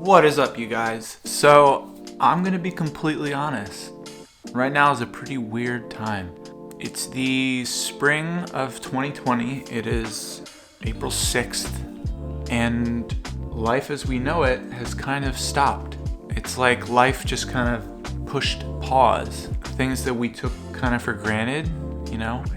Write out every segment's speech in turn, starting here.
What is up, you guys? So, I'm gonna be completely honest. Right now is a pretty weird time. It's the spring of 2020. It is April 6th, and life as we know it has kind of stopped. It's like life just kind of pushed pause. Things that we took kind of for granted,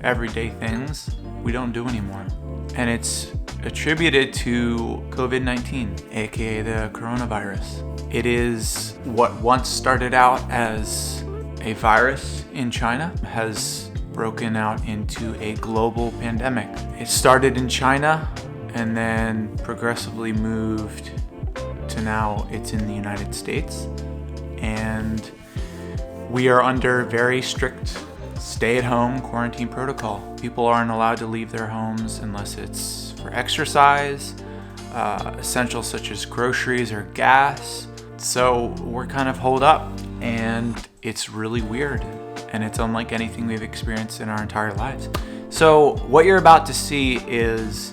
everyday things, we don't do anymore. And it's attributed to COVID-19, aka the coronavirus. It is what once started out as a virus in China has broken out into a global pandemic. It started in China and then progressively moved to now it's in the United States. And we are under very strict stay-at-home quarantine protocol. People aren't allowed to leave their homes unless it's for exercise, essentials such as groceries or gas. So we're kind of holed up, and it's really weird, and it's unlike anything we've experienced in our entire lives. So what you're about to see is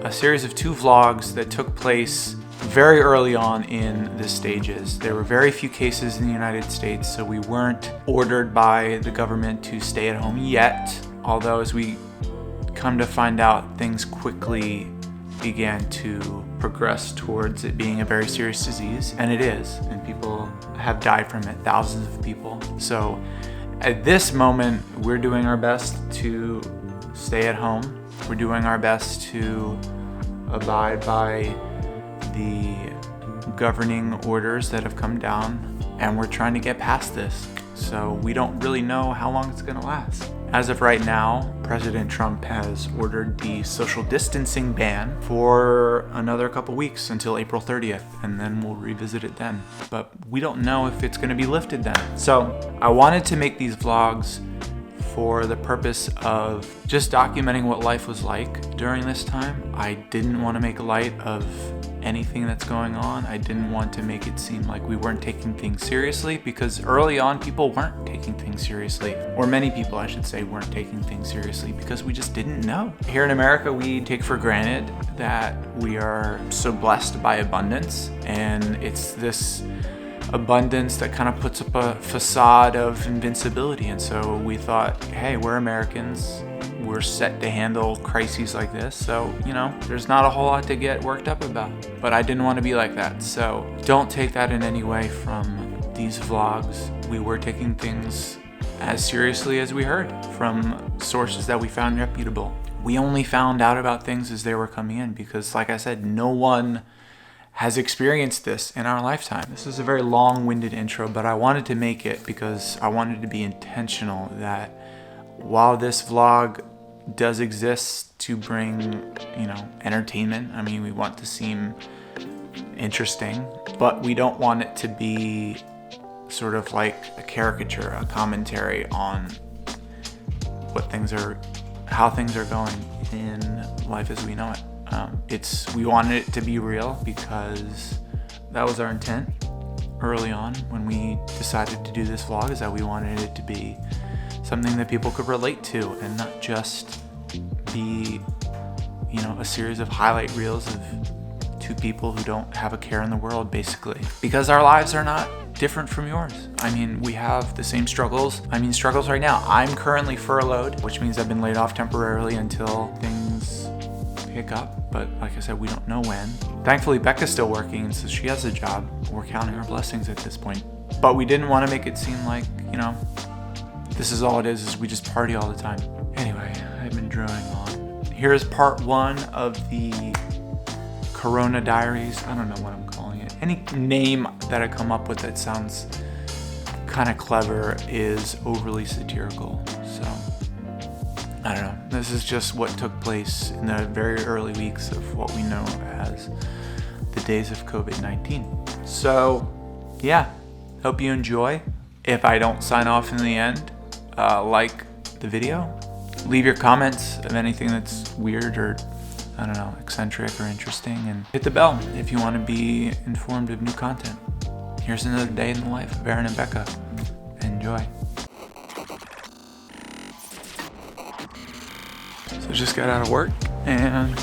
a series of 2 vlogs that took place very early on in the stages. There were very few cases in the United States, so we weren't ordered by the government to stay at home yet. Although as we come to find out, things quickly began to progress towards it being a very serious disease, and it is, and people have died from it, thousands of people. So at this moment, we're doing our best to stay at home. We're doing our best to abide by the governing orders that have come down, and we're trying to get past this. So we don't really know how long it's gonna last. As of right now, President Trump has ordered the social distancing ban for another couple weeks until April 30th, and then we'll revisit it then. But we don't know if it's gonna be lifted then. So I wanted to make these vlogs for the purpose of just documenting what life was like during this time. I didn't want to make light of anything that's going on. I didn't want to make it seem like we weren't taking things seriously, because early on people weren't taking things seriously, or many people I should say weren't taking things seriously because we just didn't know. Here in America, we take for granted that we are so blessed by abundance, and it's this abundance that kind of puts up a facade of invincibility. And so we thought, hey, we're Americans, we're set to handle crises like this, so there's not a whole lot to get worked up about. But I didn't want to be like that, so don't take that in any way from these vlogs. We were taking things as seriously as we heard from sources that we found reputable. We only found out about things as they were coming in because, like I said, no one has experienced this in our lifetime. This is a very long-winded intro, but I wanted to make it because I wanted to be intentional that while this vlog does exist to bring, entertainment, we want to seem interesting, but we don't want it to be sort of like a caricature, a commentary on how things are going in life as we know it. We wanted it to be real because that was our intent early on when we decided to do this vlog, is that we wanted it to be something that people could relate to and not just be, a series of highlight reels of 2 people who don't have a care in the world, basically. Because our lives are not different from yours. We have the same struggles. Struggles right now. I'm currently furloughed, which means I've been laid off temporarily until things pick up, but like I said, we don't know when. Thankfully, Becca's still working, and so she has a job. We're counting our blessings at this point. But we didn't want to make it seem like, this is all it is we just party all the time. Anyway, I've been drawing on. Here's part 1 of the Corona Diaries. I don't know what I'm calling it. Any name that I come up with that sounds kind of clever is overly satirical, so I don't know. This is just what took place in the very early weeks of what we know as the days of COVID-19. So, yeah, hope you enjoy. If I don't sign off in the end, like the video. Leave your comments of anything that's weird or, eccentric or interesting. And hit the bell if you want to be informed of new content. Here's another day in the life of Aaron and Becca. Enjoy. So just got out of work, and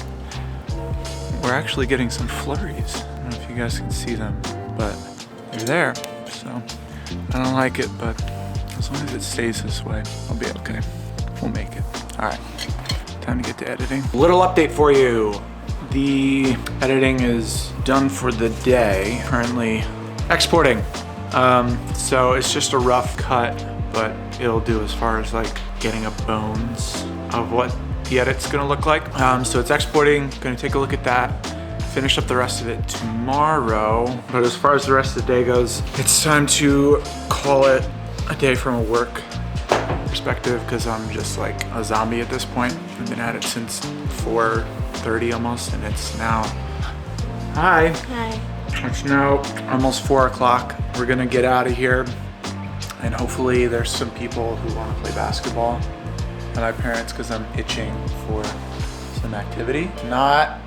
we're actually getting some flurries. I don't know if if you guys can see them, but they're there. So I don't like it, but as long as it stays this way, I'll be okay. We'll make it. All right, time to get to editing. Little update for you. The editing is done for the day. Currently exporting. So it's just a rough cut, but it'll do as far as like getting a bones of what the edit's gonna look like. So it's exporting, gonna take a look at that, finish up the rest of it tomorrow. But as far as the rest of the day goes, it's time to call it a day from a work perspective, because I'm just like a zombie at this point. I've been at it since 4:30 almost, and it's now, hi. It's now almost 4 o'clock. We're gonna get out of here, and hopefully there's some people who wanna play basketball at my parents', because I'm itching for some activity. If not,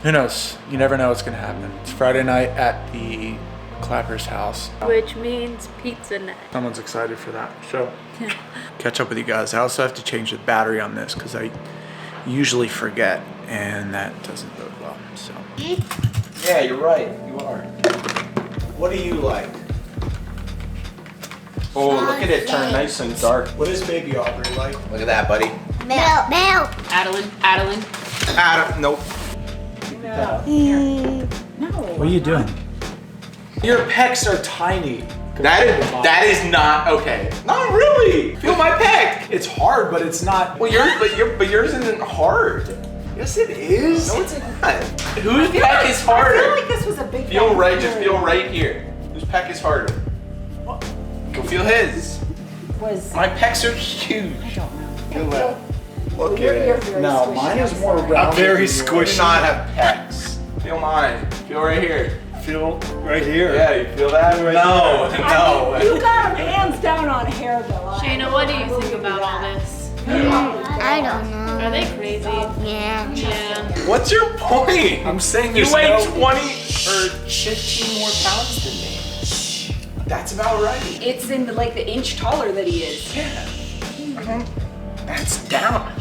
who knows? You never know what's gonna happen. It's Friday night at the Clapper's house. Which means pizza night. Someone's excited for that. So catch up with you guys. I also have to change the battery on this because I usually forget, and that doesn't bode well. So yeah, you're right. You are. What do you like? Oh, look at it turn nice and dark. What is baby Aubrey like? Look at that, buddy. Milk. Adeline. Adam, nope. What are you doing? Your pecs are tiny. That is not okay. Not really. Feel my pec. It's hard, but it's not. Well, yours isn't hard. Yes, it is. No, it's not. Whose pec is harder? I feel like this was a big Feel bang right. Just theory. feel right here. Whose pec is harder? Go feel his. Was My pecs are huge. I don't know. Feel that. Look You're at it. very No, squishy, mine is I'm more sorry. rounded. Very than yours. squishy. Do not have pecs. Feel mine. Feel right here. Feel right here. Yeah, you feel that? No. You got him hands down on hair though. Shayna, what do you think about all this? I don't know. Are they crazy? Yeah. Yeah. What's your point? I'm saying You there's weigh no... 20 or 15 more pounds than me. That's about right. It's in the inch taller that he is. Yeah. That's down.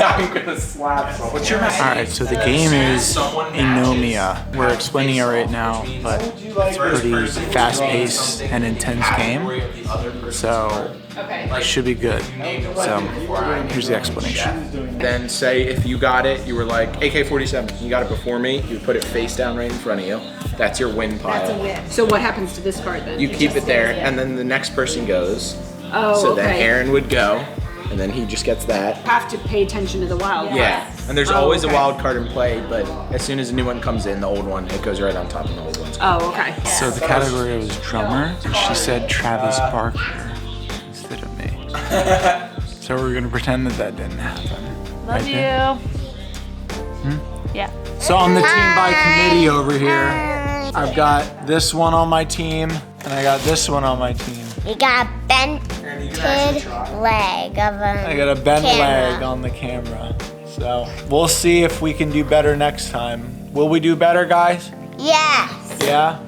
I'm gonna slap someone. What's your message? Alright, so the game is Anomia. We're explaining it right now, but it's a pretty fast-paced and intense game, so it should be good. So here's the explanation. Then say if you got it, you were like AK-47. You got it before me. You put it face down right in front of you. That's your win pile. That's a win. So what happens to this card then? You keep it there, and then the next person goes. Oh, So okay. then Aaron would go, and then he just gets that. Have to pay attention to the wild. Yeah, and there's Oh, always okay. a wild card in play, but as soon as a new one comes in, the old one, it goes right on top of the old one's. Oh, okay. So the category was drummer, and she said Travis Barker instead of me. So we're gonna pretend that didn't happen. Love you. Yeah. So I'm the team by committee over here. I've got this one on my team, and I got this one on my team. We got a bented leg of a I got a bent camera. leg on the camera. So we'll see if we can do better next time. Will we do better, guys? Yes. Yeah?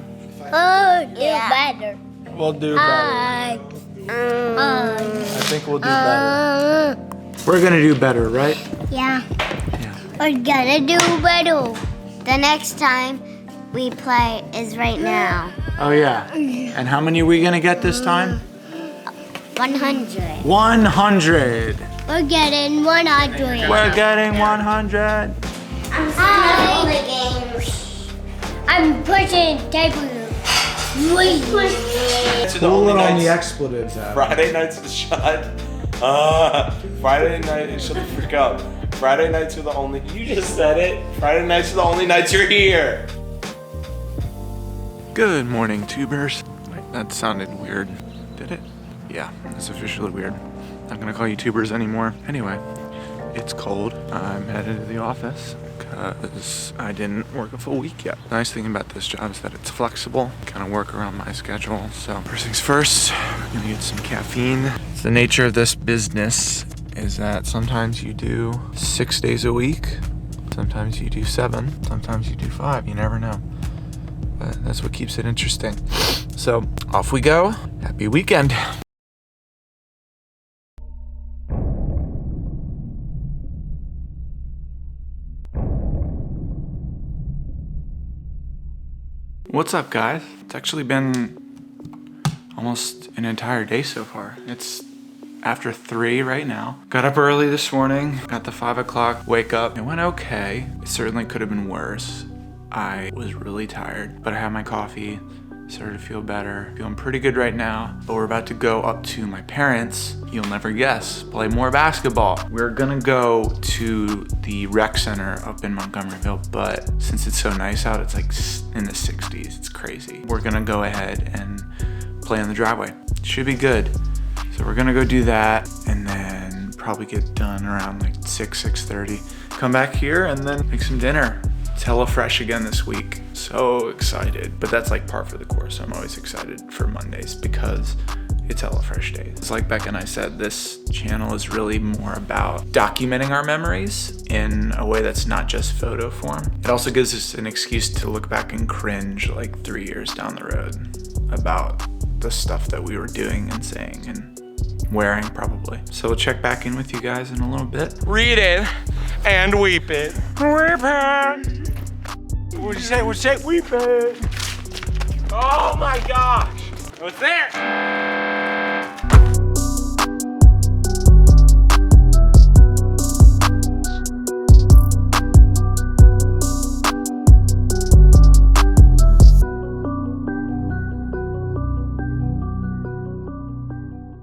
Oh, do better. We'll do better. I think we'll do better. We're gonna do better, right? Yeah. We're gonna do better. The next time we play is right now. Oh yeah. And how many are we gonna get this time? 100. 100. We're getting 100. We're getting 100. I'm pushing table. Pull it on the expletives out. Friday nights is shut. Friday night, shut the freak out. Friday nights are the only, you just said it. Friday nights are the only nights you're here. Good morning, tubers. Wait, that sounded weird. Did it? Yeah, it's officially weird. I'm gonna call you tubers anymore. Anyway, it's cold. I'm headed to the office because I didn't work a full week yet. The nice thing about this job is that it's flexible, kind of work around my schedule. So first things first, we're gonna get some caffeine. It's the nature of this business is that sometimes you do 6 days a week, sometimes you do 7, sometimes you do 5, you never know. But that's what keeps it interesting. So off we go. Happy weekend. What's up, guys? It's actually been almost an entire day so far. It's after 3 right now. Got up early this morning, got the 5 o'clock wake up. It went okay. It certainly could have been worse. I was really tired, but I had my coffee, started to feel better. Feeling pretty good right now, but we're about to go up to my parents. You'll never guess, play more basketball. We're gonna go to the rec center up in Montgomeryville, but since it's so nice out, it's like in the 60s. It's crazy. We're gonna go ahead and play in the driveway. Should be good. So we're gonna go do that and then probably get done around like 6:30. Come back here and then make some dinner. It's HelloFresh again this week. So excited. But that's like par for the course. I'm always excited for Mondays because it's HelloFresh days. It's like Becca and I said, this channel is really more about documenting our memories in a way that's not just photo form. It also gives us an excuse to look back and cringe like 3 years down the road about the stuff that we were doing and saying and wearing probably. So we'll check back in with you guys in a little bit. Read it and weep it. Weep it. What'd you say? What'd you say? Weep it. Oh my gosh. What's there?